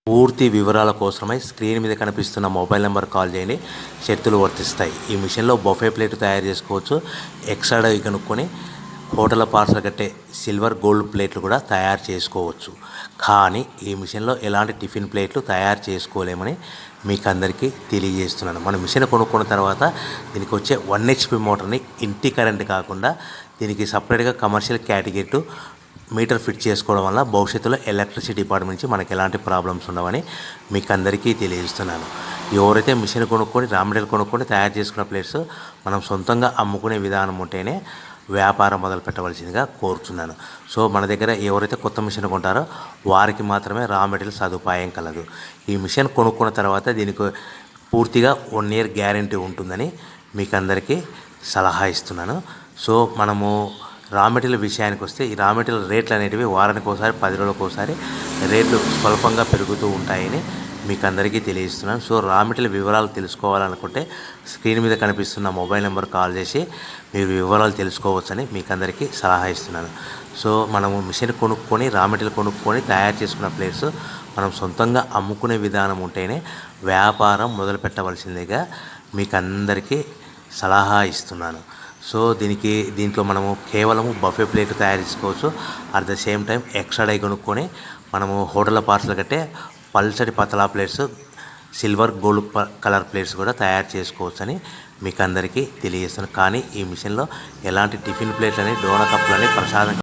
పూర్తి వివరాల కోసమై స్క్రీన్ మీద కనిపిస్తున్న మొబైల్ నెంబర్ కాల్ చేయండి. షరతులు వర్తిస్తాయి. ఈ మిషన్లో బఫే ప్లేట్ తయారు చేసుకోవచ్చు. ఎక్స్ట్రా డై కనుక్కొని హోటల్ పార్సల్ కట్టే సిల్వర్ గోల్డ్ ప్లేట్లు కూడా తయారు చేసుకోవచ్చు. కానీ ఈ మిషన్లో ఎలాంటి టిఫిన్ ప్లేట్లు తయారు చేసుకోలేమని మీకు అందరికీ తెలియజేస్తున్నాను. మన మిషన్ కొనుక్కున్న తర్వాత దీనికి వచ్చే 1 HP మోటార్ని ఇంటి కరెంట్ కాకుండా దీనికి సపరేట్గా కమర్షియల్ కేటగిరీ మీటర్ ఫిట్ చేసుకోవడం వల్ల భవిష్యత్తులో ఎలక్ట్రిసిటీ డిపార్ట్మెంట్ నుంచి మనకి ఎలాంటి ప్రాబ్లమ్స్ ఉండవని మీకు అందరికీ తెలియజేస్తున్నాను. ఎవరైతే మిషన్ కొనుక్కొని రా మెటీరియల్ కొనుక్కొని తయారు చేసుకున్న ప్లేట్స్ మనం సొంతంగా అమ్ముకునే విధానం ఉంటేనే వ్యాపారం మొదలు పెట్టవలసిందిగా కోరుతున్నాను. సో మన దగ్గర ఎవరైతే కొత్త మిషన్ కొంటారో వారికి మాత్రమే రా మెటీరియల్ సదుపాయం కలదు. ఈ మిషన్ కొనుక్కున్న తర్వాత దీనికి పూర్తిగా 1 year గ్యారంటీ ఉంటుందని మీకు అందరికీ సలహా ఇస్తున్నాను. సో మనము రా మెటీరియల్ విషయానికి వస్తే ఈ రా మెటీరియల్ రేట్లు అనేటివి వారానికి ఒకసారి 10 రోజులకు ఒకసారి రేట్లు స్వల్పంగా పెరుగుతూ ఉంటాయని మీకు అందరికీ తెలియజేస్తున్నాను. సో రా మెటీరియల్ వివరాలు తెలుసుకోవాలనుకుంటే స్క్రీన్ మీద కనిపిస్తున్న మొబైల్ నెంబర్ కాల్ చేసి మీరు వివరాలు తెలుసుకోవచ్చని మీకు అందరికీ సలహా ఇస్తున్నాను. సో మనము మిషన్ కొనుక్కొని రా మెటీరియల్ కొనుక్కొని తయారు చేసుకున్న ప్లేట్స్ మనం సొంతంగా అమ్ముకునే విధానం ఉంటేనే వ్యాపారం మొదలు పెట్టవలసిందిగా మీకు అందరికీ సలహా ఇస్తున్నాను. సో దీంట్లో మనము కేవలము బఫే ప్లేట్ తయారు చేసుకోవచ్చు. At the same time extra die కొనుక్కొని మనము హోటల్ పార్సల్ కట్టే పల్చటి పతలా plates silver gold colour plates కూడా తయారు చేసుకోవచ్చు అని మీకు అందరికీ తెలియజేస్తున్నాను. కానీ ఈ మిషన్లో ఎలాంటి టిఫిన్ ప్లేట్లని డోనా కప్పులని ప్రసాదం